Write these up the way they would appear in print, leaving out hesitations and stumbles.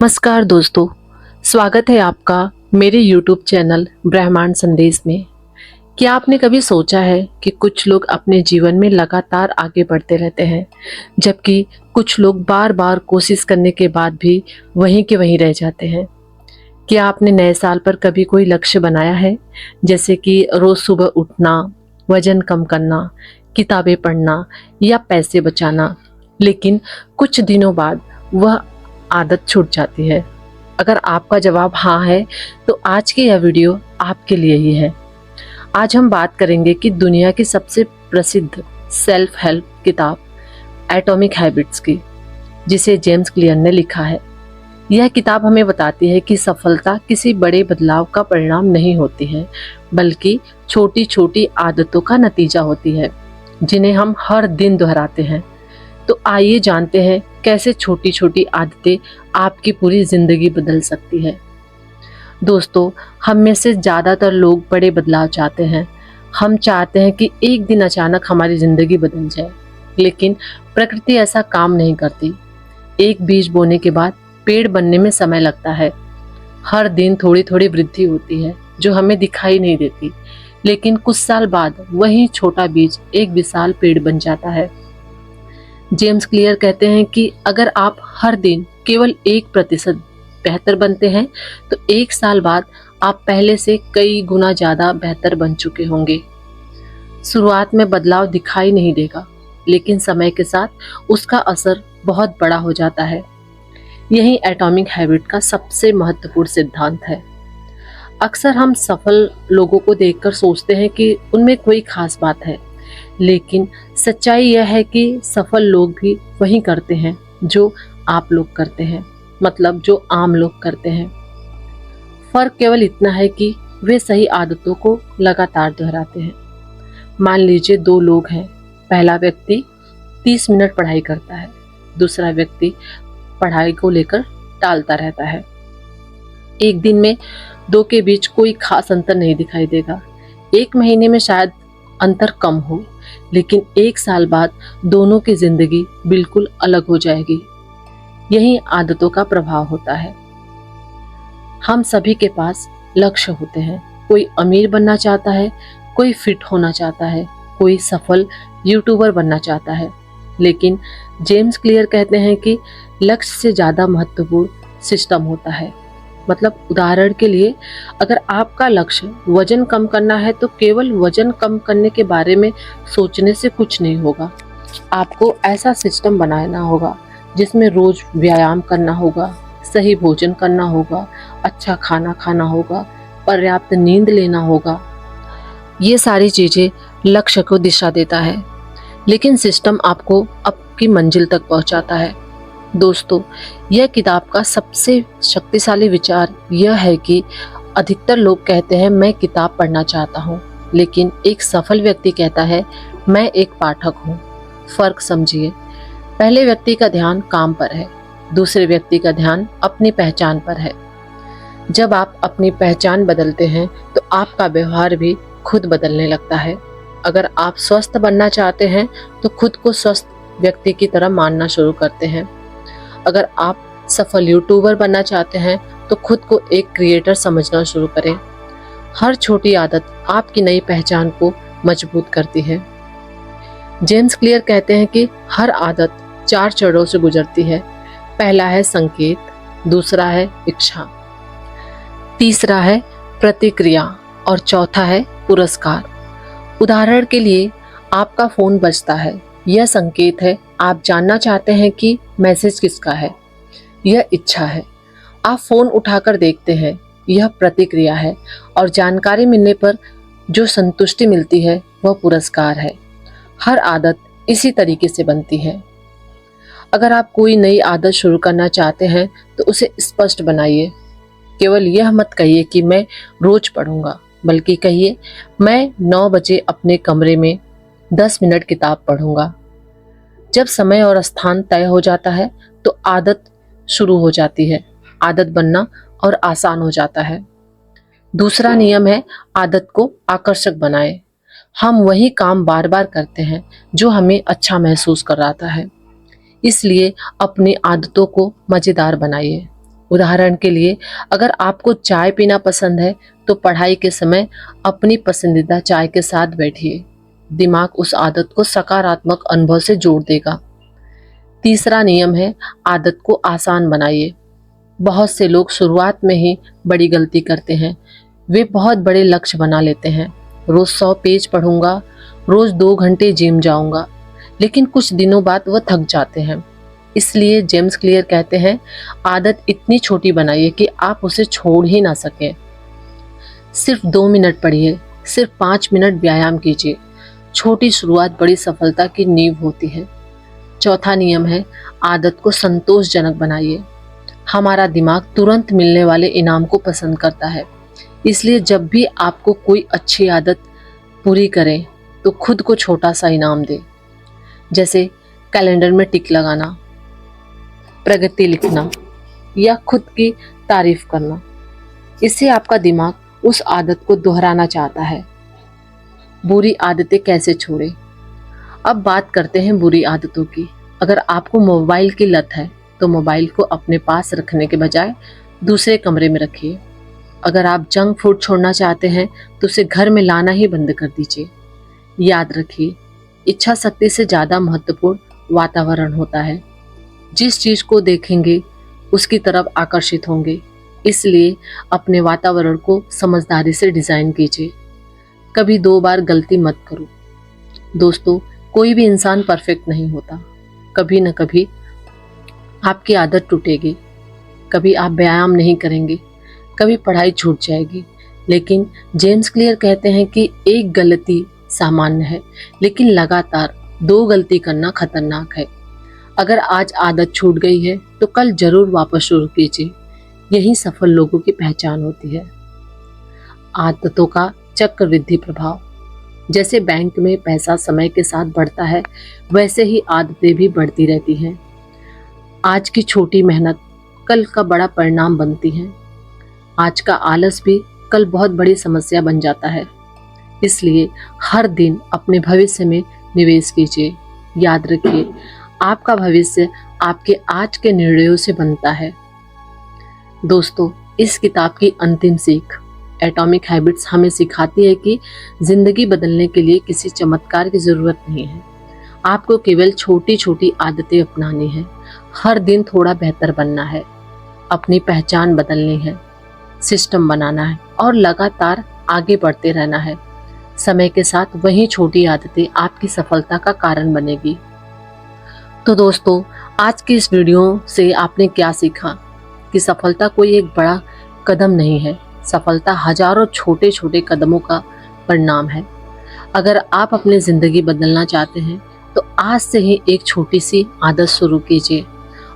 नमस्कार दोस्तों, स्वागत है आपका मेरे YouTube चैनल ब्रह्मांड संदेश में। क्या आपने कभी सोचा है कि कुछ लोग अपने जीवन में लगातार आगे बढ़ते रहते हैं, जबकि कुछ लोग बार बार कोशिश करने के बाद भी वहीं के वहीं रह जाते हैं। क्या आपने नए साल पर कभी कोई लक्ष्य बनाया है, जैसे कि रोज सुबह उठना, वजन कम करना, किताबें पढ़ना या पैसे बचाना, लेकिन कुछ दिनों बाद वह आदत छूट जाती है? अगर आपका जवाब हाँ है, तो आज की यह वीडियो आपके लिए ही है। आज हम बात करेंगे कि दुनिया की सबसे प्रसिद्ध सेल्फ हेल्प किताब एटॉमिक हैबिट्स की, जिसे जेम्स क्लियर ने लिखा है। यह किताब हमें बताती है कि सफलता किसी बड़े बदलाव का परिणाम नहीं होती है, बल्कि छोटी छोटी आदतों का नतीजा होती है, जिन्हें हम हर दिन दोहराते हैं। तो आइए जानते हैं कैसे छोटी छोटी आदतें आपकी पूरी जिंदगी बदल सकती है। दोस्तों, हम में से ज़्यादातर लोग बड़े बदलाव चाहते हैं। हम चाहते हैं कि एक दिन अचानक हमारी ज़िंदगी बदल जाए, लेकिन प्रकृति ऐसा काम नहीं करती। एक बीज बोने के बाद पेड़ बनने में समय लगता है। हर दिन थोड़ी थोड़ी वृद्धि होती है जो हमें दिखाई नहीं देती, लेकिन कुछ साल बाद वही छोटा बीज एक विशाल पेड़ बन जाता है। जेम्स क्लियर कहते हैं कि अगर आप हर दिन केवल 1% बेहतर बनते हैं, तो एक साल बाद आप पहले से कई गुना ज्यादा बेहतर बन चुके होंगे। शुरुआत में बदलाव दिखाई नहीं देगा, लेकिन समय के साथ उसका असर बहुत बड़ा हो जाता है। यही एटॉमिक हैबिट का सबसे महत्वपूर्ण सिद्धांत है। अक्सर हम सफल लोगों को देखकर सोचते हैं कि उनमें कोई खास बात है, लेकिन सच्चाई यह है कि सफल लोग भी वही करते हैं जो आप लोग करते हैं, मतलब जो आम लोग करते हैं। फर्क केवल इतना है कि वे सही आदतों को लगातार दोहराते हैं। मान लीजिए 2 लोग हैं। पहला व्यक्ति 30 मिनट पढ़ाई करता है, दूसरा व्यक्ति पढ़ाई को लेकर टालता रहता है। एक दिन में 2 के बीच कोई खास अंतर नहीं दिखाई देगा। 1 महीने में शायद अंतर कम हो, लेकिन 1 साल बाद दोनों की जिंदगी बिल्कुल अलग हो जाएगी। यही आदतों का प्रभाव होता है। हम सभी के पास लक्ष्य होते हैं। कोई अमीर बनना चाहता है, कोई फिट होना चाहता है, कोई सफल यूट्यूबर बनना चाहता है, लेकिन जेम्स क्लियर कहते हैं कि लक्ष्य से ज्यादा महत्वपूर्ण सिस्टम होता है। मतलब उदाहरण के लिए, अगर आपका लक्ष्य वजन कम करना है, तो केवल वजन कम करने के बारे में सोचने से कुछ नहीं होगा। आपको ऐसा सिस्टम बनाना होगा जिसमें रोज व्यायाम करना होगा, सही भोजन करना होगा, अच्छा खाना खाना होगा, पर्याप्त नींद लेना होगा। ये सारी चीजें लक्ष्य को दिशा देता है, लेकिन सिस्टम आपको आपकी मंजिल तक पहुंचाता है। दोस्तों, यह किताब का सबसे शक्तिशाली विचार यह है कि अधिकतर लोग कहते हैं मैं किताब पढ़ना चाहता हूँ, लेकिन एक सफल व्यक्ति कहता है मैं एक पाठक हूँ। फर्क समझिए। पहले व्यक्ति का ध्यान काम पर है, दूसरे व्यक्ति का ध्यान अपनी पहचान पर है। जब आप अपनी पहचान बदलते हैं, तो आपका व्यवहार भी खुद बदलने लगता है। अगर आप स्वस्थ बनना चाहते हैं, तो खुद को स्वस्थ व्यक्ति की तरह मानना शुरू करते हैं। अगर आप सफल यूट्यूबर बनना चाहते हैं, तो खुद को एक क्रिएटर समझना शुरू करें। हर छोटी आदत आपकी नई पहचान को मजबूत करती है। जेम्स क्लियर कहते हैं कि हर आदत 4 चरणों से गुजरती है। पहला है संकेत, दूसरा है इच्छा, तीसरा है प्रतिक्रिया और चौथा है पुरस्कार। उदाहरण के लिए, आपका फोन बजता है, यह संकेत है। आप जानना चाहते हैं कि मैसेज किसका है, यह इच्छा है। आप फोन उठाकर देखते हैं, यह प्रतिक्रिया है, और जानकारी मिलने पर जो संतुष्टि मिलती है वह पुरस्कार है। हर आदत इसी तरीके से बनती है। अगर आप कोई नई आदत शुरू करना चाहते हैं, तो उसे स्पष्ट बनाइए। केवल यह मत कहिए कि मैं रोज पढ़ूंगा, बल्कि कहिए मैं 9 बजे अपने कमरे में 10 मिनट किताब पढ़ूंगा। जब समय और स्थान तय हो जाता है, तो आदत शुरू हो जाती है। आदत बनना और आसान हो जाता है। दूसरा नियम है आदत को आकर्षक बनाएं। हम वही काम बार बार करते हैं जो हमें अच्छा महसूस कराता है, इसलिए अपनी आदतों को मजेदार बनाइए। उदाहरण के लिए, अगर आपको चाय पीना पसंद है तो पढ़ाई के समय अपनी पसंदीदा चाय के साथ बैठिए। दिमाग उस आदत को सकारात्मक अनुभव से जोड़ देगा। तीसरा नियम है, आदत को आसान बनाइए। बहुत से लोग शुरुआत में ही बड़ी गलती करते हैं। वे बहुत बड़े लक्ष्य बना लेते हैं। रोज 100 पेज पढ़ूंगा, रोज 2 घंटे जिम जाऊंगा, लेकिन कुछ दिनों बाद वह थक जाते हैं। इसलिए जेम्स क्लियर कहते हैं, आदत इतनी छोटी बनाइए कि आप उसे छोड़ ही ना सकें। सिर्फ 2 मिनट पढ़िए, सिर्फ 5 मिनट व्यायाम कीजिए। छोटी शुरुआत बड़ी सफलता की नींव होती है। चौथा नियम है, आदत को संतोषजनक बनाइए। हमारा दिमाग तुरंत मिलने वाले इनाम को पसंद करता है। इसलिए जब भी आपको कोई अच्छी आदत पूरी करें तो खुद को छोटा सा इनाम दें। जैसे कैलेंडर में टिक लगाना, प्रगति लिखना या खुद की तारीफ करना। इससे आपका दिमाग उस आदत को दोहराना चाहता है। बुरी आदतें कैसे छोड़ें? अब बात करते हैं बुरी आदतों की। अगर आपको मोबाइल की लत है तो मोबाइल को अपने पास रखने के बजाय दूसरे कमरे में रखिए। अगर आप जंक फूड छोड़ना चाहते हैं तो उसे घर में लाना ही बंद कर दीजिए। याद रखिए, इच्छा शक्ति से ज़्यादा महत्वपूर्ण वातावरण होता है। जिस चीज़ को देखेंगे उसकी तरफ आकर्षित होंगे। इसलिए अपने वातावरण को समझदारी से डिज़ाइन कीजिए। कभी 2 बार गलती मत करो। दोस्तों, कोई भी इंसान परफेक्ट नहीं होता। कभी न कभी आपकी आदत टूटेगी, कभी आप व्यायाम नहीं करेंगे, कभी पढ़ाई छूट जाएगी। लेकिन जेम्स क्लियर कहते हैं कि एक गलती सामान्य है, लेकिन लगातार 2 गलती करना खतरनाक है। अगर आज आदत छूट गई है तो कल जरूर वापस शुरू कीजिए। यही सफल लोगों की पहचान होती है। आदतों का चक्रवृद्धि प्रभाव। जैसे बैंक में पैसा समय के साथ बढ़ता है, वैसे ही आदतें भी बढ़ती रहती हैं। आज की छोटी मेहनत कल का बड़ा परिणाम बनती है। आज का आलस भी कल बहुत बड़ी समस्या बन जाता है। इसलिए हर दिन अपने भविष्य में निवेश कीजिए। याद रखिए, आपका भविष्य आपके आज के निर्णयों से बनता है। दोस्तों, इस किताब की अंतिम सीख एटॉमिक हैबिट्स हमें सिखाती है कि जिंदगी बदलने के लिए किसी चमत्कार की जरूरत नहीं है। आपको केवल छोटी छोटी आदतें अपनानी है। हर दिन थोड़ा बेहतर बनना है, अपनी पहचान बदलनी है, सिस्टम बनाना है और लगातार आगे बढ़ते रहना है। समय के साथ वही छोटी आदतें आपकी सफलता का कारण बनेगी। तो दोस्तों, आज की इस वीडियो से आपने क्या सीखा कि सफलता कोई एक बड़ा कदम नहीं है। सफलता हजारों छोटे छोटे कदमों का परिणाम है। अगर आप अपनी जिंदगी बदलना चाहते हैं तो आज से ही एक छोटी सी आदत शुरू कीजिए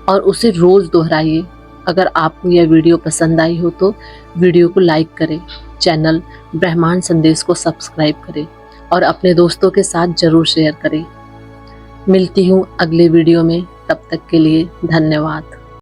और उसे रोज दोहराइए। अगर आपको यह वीडियो पसंद आई हो तो वीडियो को लाइक करें, चैनल ब्रह्मांड संदेश को सब्सक्राइब करें और अपने दोस्तों के साथ जरूर शेयर करें। मिलती हूँ अगले वीडियो में, तब तक के लिए धन्यवाद।